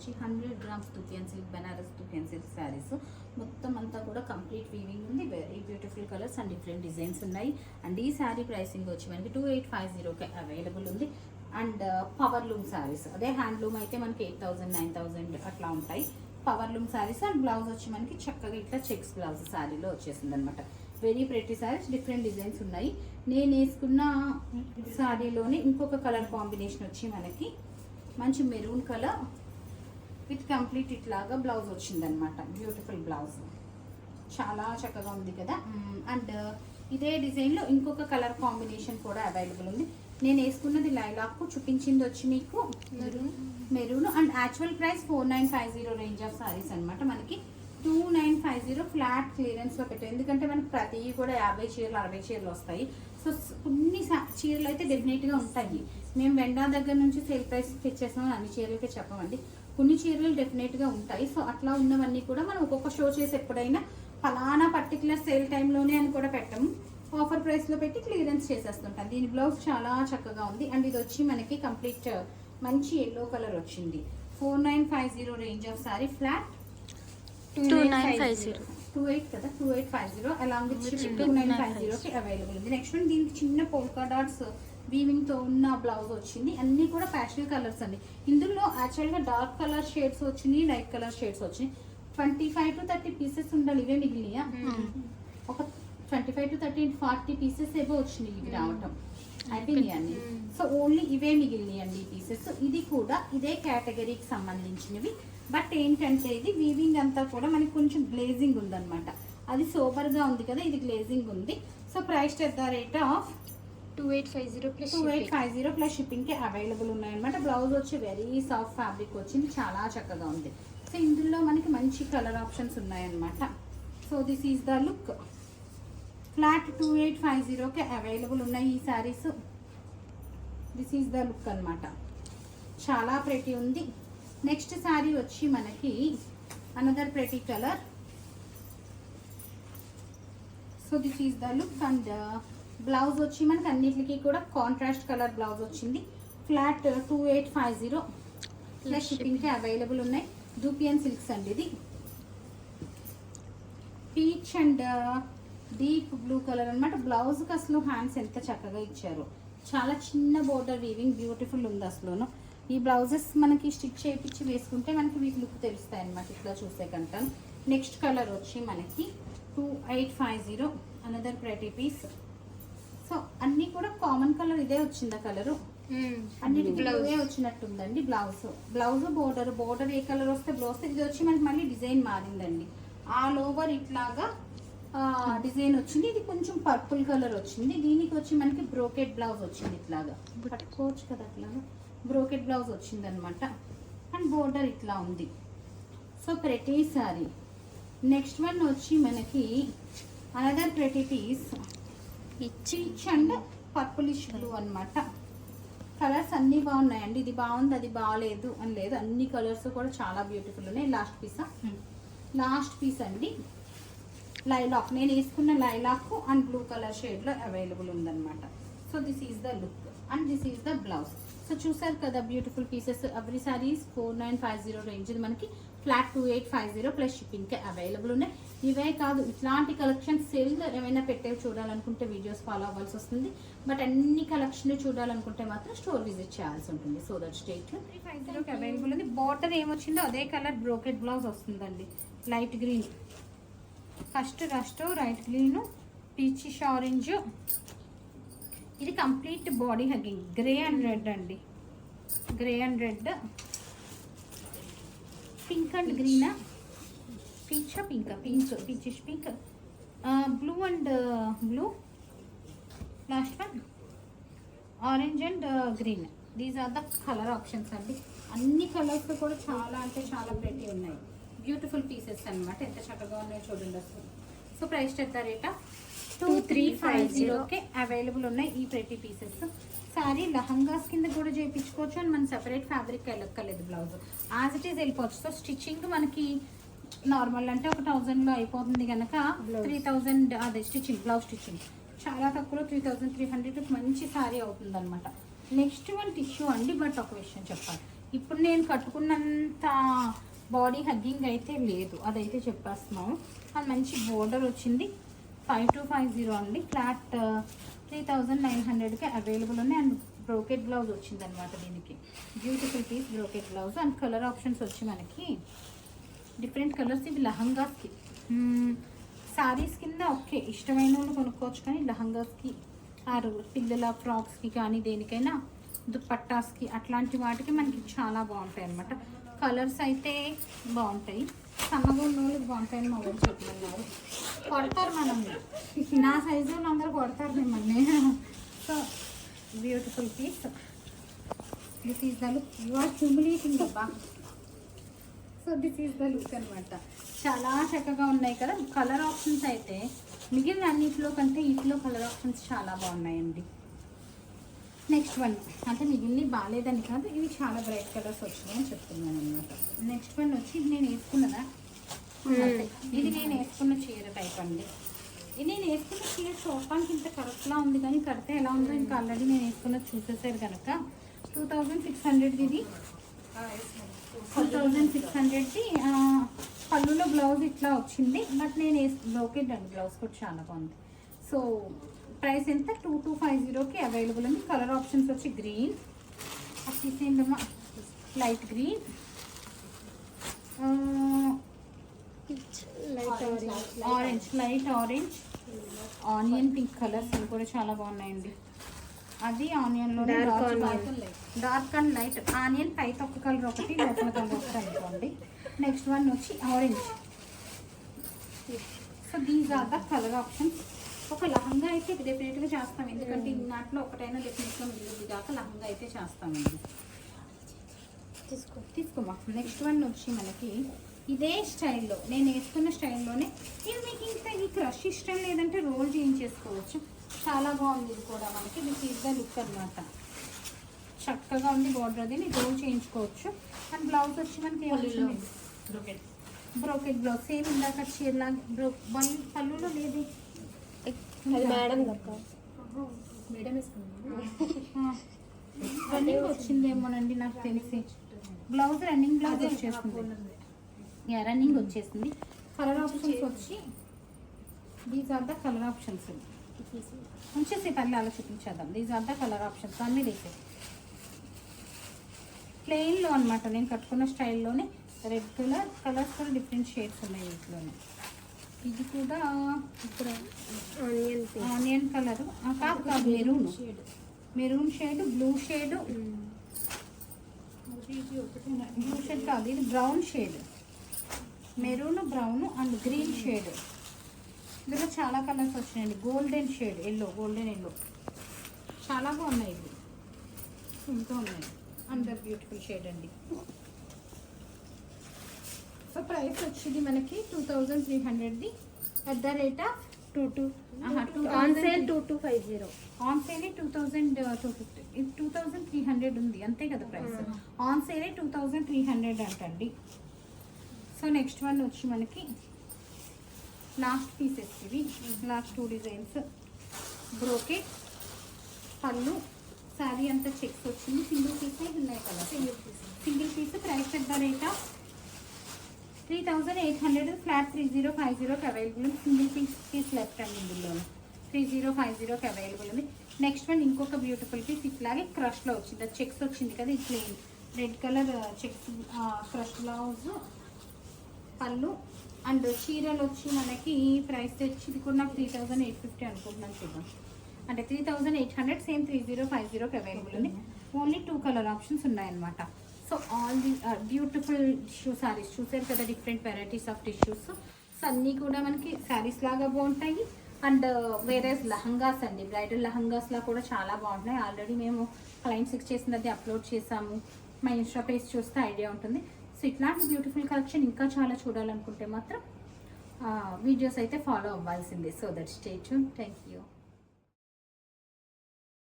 వచ్చి 100 grams తుకియన్ silk Banaras తుకియన్ సిల్క్ శారీస్. మొత్తం అంతా కూడా కంప్లీట్ వీవింగ్ ఉంది. Very beautiful colours and different designs ఉన్నాయి. అండ్ ఈ శారీ ప్రైసింగ్ వచ్చి మనకి 2850కి అవైలబుల్ ఉంది. అండ్ పవర్ లూమ్ శారీస్, అదే హ్యాండ్లూమ్ అయితే మనకి 8000 9000 అట్లా ఉంటాయి. Power loom saris and blouse వచ్చి మనకి చక్కగా ఇట్లా చెక్స్ బ్లౌజ్ శారీలో వచ్చేసింది అనమాట. Very pretty saris, different designs ఉన్నాయి. నేను వేసుకున్న శారీలోనే ఇంకొక కలర్ కాంబినేషన్ వచ్చి మనకి మంచి మెరూన్ కలర్ విత్ కంప్లీట్ ఇట్లాగా బ్లౌజ్ వచ్చిందనమాట. బ్యూటిఫుల్ బ్లౌజ్, చాలా చక్కగా ఉంది కదా. అండ్ ఇదే డిజైన్లో ఇంకొక కలర్ కాంబినేషన్ కూడా అవైలబుల్ ఉంది. నేను వేసుకున్నది లైలాక్, చూపించింది వచ్చి మీకు maroon. And actual price 4950 range of saris అనమాట. మనకి 2950 ఫ్లాట్ క్లియరెన్స్లో పెట్టాం. ఎందుకంటే మనకి ప్రతి కూడా 50 చీరలు 60 చీరలు వస్తాయి. సో కొన్ని చీరలు అయితే డెఫినెట్గా ఉంటాయి. మేము వెండా దగ్గర నుంచి సేల్ ప్రైస్ తెచ్చేసాం, అన్ని చీరలకే చెప్పమండి. కొన్ని చీరలు డెఫినెట్గా ఉంటాయి. సో అట్లా ఉన్నవన్నీ కూడా మనం ఒక్కొక్క షో చేసి ఎప్పుడైనా ఫలానా పర్టికులర్ సేల్ టైంలోనే అని కూడా పెట్టాము. ఆఫర్ ప్రైస్లో పెట్టి క్లియరెన్స్ చేసేస్తుంటాం. దీని బ్లౌజ్ చాలా చక్కగా ఉంది. అండ్ ఇది వచ్చి మనకి కంప్లీట్ మంచి ఎల్లో కలర్ వచ్చింది. 4950 రేంజ్ ఆఫ్ సారీ, ఫ్లాట్ 28 కదా, 2850 అలాంగ్ విత్ షిప్పింగ్ 2950కి అవైలబుల్ ఉంది. నెక్స్ట్ వన్, దీనికి చిన్న పోల్కా డాట్స్ వీవింగ్ తో ఉన్న బ్లౌజ్ వచ్చింది. అన్ని కూడా ప్యాస్టల్ కలర్స్ అండి. ఇందులో యాక్చువల్గా డార్క్ కలర్ షేడ్స్ వచ్చినాయి, లైట్ కలర్ షేడ్స్ వచ్చినాయి. 25 to 30 పీసెస్ ఉండాలి. ఇవే మిగిలినాయా? ఒక 25 to 30 40 పీసెస్ ఏవో వచ్చినాయి ఇవి రావటం అయిపోయినాయి అన్ని. సో ఓన్లీ ఇవే మిగిలినాయి అండి ఈ పీసెస్. ఇది కూడా ఇదే కేటగిరీకి సంబంధించినవి. బట్ ఏంటంటే ఇది వీవింగ్ అంతా కూడా మనకి కొంచెం గ్లేజింగ్ ఉందన్నమాట. అది సోబర్గా ఉంది కదా, ఇది గ్లేజింగ్ ఉంది. So price at the rate of 2850 plus షిప్పింగ్కి అవైలబుల్ ఉన్నాయన్నమాట. బ్లౌజ్ వచ్చి వెరీ సాఫ్ట్ ఫ్యాబ్రిక్ వచ్చింది, చాలా చక్కగా ఉంది. సో ఇందులో మనకి మంచి కలర్ ఆప్షన్స్ ఉన్నాయన్నమాట. So this is the look. Flat 2850కి అవైలబుల్ ఉన్నాయి ఈ saris. This is the look అనమాట. చాలా ప్రెటీ ఉంది. నెక్స్ట్ శారీ వచ్చి మనకి another pretty colour. So this is the look. And blouse వచ్చి మనకి అన్నిటికీ కూడా కాంట్రాస్ట్ కలర్ బ్లౌజ్ వచ్చింది. ఫ్లాట్ 2850 ప్లస్ షిప్పింగ్కి అవైలబుల్ ఉన్నాయి. దూపియన్ సిల్క్స్ అండి. ఇది peach and deep blue colour అనమాట. బ్లౌజ్కి అసలు హ్యాండ్స్ ఎంత చక్కగా ఇచ్చారు. చాలా చిన్న బోర్డర్ వీవింగ్ బ్యూటిఫుల్ ఉంది అసలును. ఈ బ్లౌజెస్ మనకి స్టిచ్ చేయించి వేసుకుంటే మనకి వీటి లుక్ తెలుస్తాయి అనమాట ఇట్లా చూసే కంటే. నెక్స్ట్ కలర్ వచ్చి మనకి 2850 అనదర్ ప్రెటీ పీస్. సో అన్ని కూడా కామన్ కలర్ ఇదే వచ్చింది ఆ కలరు. అన్నిటికీ వచ్చినట్టుందండి. బ్లౌజ్ బోర్డర్ ఏ కలర్ వస్తే బ్లౌజ్. ఇది వచ్చి మనకి మళ్ళీ డిజైన్ మారిందండి. ఆల్ ఓవర్ ఇట్లాగా డిజైన్ వచ్చింది. ఇది కొంచెం పర్పుల్ కలర్ వచ్చింది. దీనికి వచ్చి మనకి బ్రోకెట్ బ్లౌజ్ వచ్చింది. ఇట్లాగా పట్టుకోవచ్చు కదా, అట్లాగా బ్రోకెట్ బ్లౌజ్ వచ్చింది అనమాట. అండ్ బోర్డర్ ఇట్లా ఉంది. So pretty sari. Next one వచ్చి మనకి another pretty piece. Peach and purplish blue అనమాట. కలర్స్ అన్నీ బాగున్నాయండి. ఇది బాగుంది అది బాగాలేదు అని లేదు, అన్ని కలర్స్ కూడా చాలా బ్యూటిఫుల్ ఉన్నాయి. లాస్ట్ పీస్ అండి లైలాక్. నేను వేసుకున్న లైలాక్ అండ్ బ్లూ కలర్ షేడ్లో అవైలబుల్ ఉందన్నమాట. So this is the look and this is the blouse. So చూసారు కదా beautiful pieces. Every saris 4950 range. ఇది మనకి ఫ్లాట్ 2850 ప్లస్ షిప్పింగ్కి అవైలబుల్ ఉన్నాయి. ఇవే కాదు, ఇట్లాంటి కలెక్షన్స్ సేల్ ఏమైనా పెట్టేవి చూడాలనుకుంటే వీడియోస్ ఫాలో అవ్వాల్సి వస్తుంది. బట్ అన్ని కలెక్షన్ చూడాలనుకుంటే మాత్రం స్టోర్ విజిట్ చేయాల్సి ఉంటుంది. సో దట్ స్టేట్లో 350కి అవైలబుల్ ఉంది. బార్డర్ ఏమొచ్చిందో అదే కలర్ బ్రోకెట్ బ్లౌజ్ వస్తుందండి. Light green, first rust right green, peachish orange. ఇది complete body hugging. Grey and red అండి. Grey and red, pink and గ్రీనా, peachish pink, blue and blue, last one orange and green. These are the colour options అండి. అన్ని colours కూడా చాలా అంటే చాలా pretty ఉన్నాయి. బ్యూటిఫుల్ పీసెస్ అనమాట. ఎంత చక్కగా ఉన్నాయో చూడండి అసలు. So price at the rate of 2350కి అవైలబుల్ ఉన్నాయి ఈ ప్రెటీ పీసెస్. సారీ లహంగాస్ కింద కూడా చేయించుకోవచ్చు. అండ్ మన సెపరేట్ ఫ్యాబ్రిక్ వెళ్ళక్కర్లేదు. బ్లౌజ్ యాజ్ ఇట్ ఈస్ వెళ్ళిపోవచ్చు. సో స్టిచ్చింగ్ మనకి నార్మల్ అంటే ఒక 1000లో అయిపోతుంది కనుక 3000 అదే స్టిచ్చింగ్, బ్లౌజ్ స్టిచ్చింగ్ చాలా తక్కువలో 3300 మంచి సారీ అవుతుంది అనమాట. నెక్స్ట్ వన్ టిష్యూ అండి. బట్ ఒక విషయం చెప్పాలి, ఇప్పుడు నేను కట్టుకున్నంత బాడీ హగ్గింగ్ అయితే లేదు, అదైతే చెప్పేస్తున్నాము. అది మంచి బోర్డర్ వచ్చింది. 5250 అండి. ఫ్లాట్ 3900కి అవైలబుల్ ఉన్నాయి. అండ్ బ్రోకెట్ బ్లౌజ్ వచ్చింది అనమాట దీనికి. Beautiful piece brocade blouse. And colour options వచ్చి మనకి డిఫరెంట్ కలర్స్. ఇవి లహంగాస్కి, శారీస్ కింద ఓకే ఇష్టమైన వాళ్ళు కొనుక్కోవచ్చు, కానీ లహంగాస్కి ఆరు పిల్లల ఫ్రాక్స్కి కానీ దేనికైనా దుప్పట్టాస్కి అట్లాంటి వాటికి మనకి చాలా బాగుంటాయి అనమాట. కలర్స్ అయితే బాగుంటాయి. సన్నగా ఉన్న వాళ్ళకి బాగుంటాయని మా వాళ్ళు చెప్పమన్నారు. కొడతారు మనల్ని, నా సైజు అందరూ కొడతారు మిమ్మల్ని. So beautiful piece. This is the look. You are humiliating అబ్బా. So this is the look అనమాట. చాలా చక్కగా ఉన్నాయి కదా. కలర్ ఆప్షన్స్ అయితే మిగిలిన అన్నిటిలో కంటే వీటిలో కలర్ ఆప్షన్స్ చాలా బాగున్నాయండి. నెక్స్ట్ వన్ అంటే మిగిలిన బాగాలేదని కాదు, ఇవి చాలా బ్రైట్ కలర్స్ వచ్చినాయని చెప్తున్నాను అనమాట. నెక్స్ట్ వన్ వచ్చి ఇది నేను వేసుకున్నదా, ఇది నేను వేసుకున్న చీర టైప్ అండి. ఇది నేను వేసుకున్న చీర చూడటానికి ఇంత కరెక్ట్లా ఉంది, కానీ కడితే ఎలా ఉందో ఇంకా ఆల్రెడీ నేను వేసుకున్నది చూసేసారు కనుక 2600 ఇది. 2600ది పళ్ళులో బ్లౌజ్ ఇట్లా వచ్చింది. బట్ నేను బ్రోకెట్ అండి, బ్లౌజ్ కూడా చాలా బాగుంది. సో ప్రైస్ ఎంత 2250కి అవైలబుల్ ఉంది. కలర్ ఆప్షన్స్ వచ్చి గ్రీన్, అమ్మా light green, orange, light orange, onion pink colours ఇవి కూడా చాలా బాగున్నాయండి. అది ఆనియన్లో డార్క్ అండ్ లైట్. ఆనియన్ పైకి ఒక కలర్ ఒకటి, లోపల కలర్ ఒకటి అనుకోండి. నెక్స్ట్ వన్ వచ్చి orange. So these are the colour options. ఒక లహంగా అయితే డెఫినెట్గా చేస్తాం, ఎందుకంటే నాట్లో ఒకటైనా డెఫినెట్గా మిగిలింది కాక లహంగా అయితే చేస్తామండి. తీసుకోమా. నెక్స్ట్ వన్ వచ్చి మనకి ఇదే స్టైల్లో నేను వేసుకున్న స్టైల్లోనే. ఇది మీకు ఇంకా ఈ క్రష్ ఇష్టం లేదంటే రోల్ చేయించేసుకోవచ్చు. చాలా బాగుంది ఇది కూడా మనకి. దిస్ ఈజ్ ద లుక్ అనమాట. చక్కగా ఉంది బోర్డర్, అది నేను రోల్ చేయించుకోవచ్చు. అండ్ బ్లౌజ్ వచ్చి మనకి బ్రోకెట్ బ్లౌజ్ సేమ్ ఇందాక చీరలా పళ్ళులో లేదు. రన్నింగ్ వచ్చిందేమోనండి నాకు తెలిసి. బ్లౌజ్ రన్నింగ్ బ్లౌజ్ వచ్చేస్తుంది, రన్నింగ్ వచ్చేసింది. కలర్ ఆప్షన్స్ వచ్చి these are the colour options. ఉంచేసి పర్లే అలా చూపించేద్దాం. These are the colour options అన్నీ తీసే ప్లెయిన్లో అనమాట. నేను కట్టుకున్న స్టైల్లోనే రెడ్ కలర్, కలర్స్ కూడా డిఫరెంట్ షేడ్స్ ఉన్నాయి వీటిలోనే. ఇది కూడా ఇప్పుడు ఆనియన్ కలర్ కాదు, maroon shade, blue shade, blue shade కాదు, ఇది brown shade, maroon, brown and green shade. ఇందులో చాలా కలర్స్ వచ్చినాయండి. గోల్డెన్ షేడ్, గోల్డెన్ ఎల్లో చాలా బాగున్నాయి. ఇవి ఇంకా ఉన్నాయి. అందరు బ్యూటిఫుల్ షేడ్ అండి. సో ప్రైస్ వచ్చింది మనకి 2300ది at the rate of 2250. On sale 2250. ఇది 2300 ఉంది అంతే కదా ప్రైస్. ఆన్ సేల్ 2300 అంటండి. సో నెక్స్ట్ వన్ వచ్చి మనకి లాస్ట్ పీసెస్ ఇవి. Last 2 designs. బ్రోకెట్ పళ్ళు, శారీ అంతా చెక్స్ వచ్చింది. సింగిల్ పీసే ఉన్నాయి కదా, single piece. Price at the rate of 3800. Flat 3050కి అవైలబుల్ ఉంది. సింగిల్ పీస్ లెఫ్ట్ అండి ఇందులో. 3050కి అవైలబుల్ ఉంది. నెక్స్ట్ వన్ ఇంకొక బ్యూటిఫుల్ పీస్ ఇట్లాగే క్రష్లో వచ్చింది. అది చెక్స్ వచ్చింది కదా, ఇది plain red colour checks crush blouse, పళ్ళు అండ్ చీరలు వచ్చి మనకి ప్రైస్ వచ్చి ఇది కూడా నాకు 3850 అనుకుంటున్నాను. చూద్దాం అంటే 3800. సేమ్ 3050కి అవైలబుల్ ఉంది. ఓన్లీ 2 కలర్ ఆప్షన్స్ ఉన్నాయన్నమాట. So all the beautiful tissue saris చూసారు కదా, different varieties of tissues. So అన్నీ కూడా మనకి శారీస్ లాగా బాగుంటాయి. అండ్ వేరే లహంగాస్ అండి, బ్రైడల్ లహంగాస్లా కూడా చాలా బాగుంటున్నాయి. ఆల్రెడీ మేము క్లయింట్స్కి చేసినది అప్లోడ్ చేసాము. మా ఇన్స్టా పేజ్ చూస్తే ఐడియా ఉంటుంది. సో ఇట్లాంటి బ్యూటిఫుల్ కలెక్షన్ ఇంకా చాలా చూడాలనుకుంటే మాత్రం వీడియోస్ అయితే ఫాలో అవ్వాల్సిందే. So that stay tune. Thank you.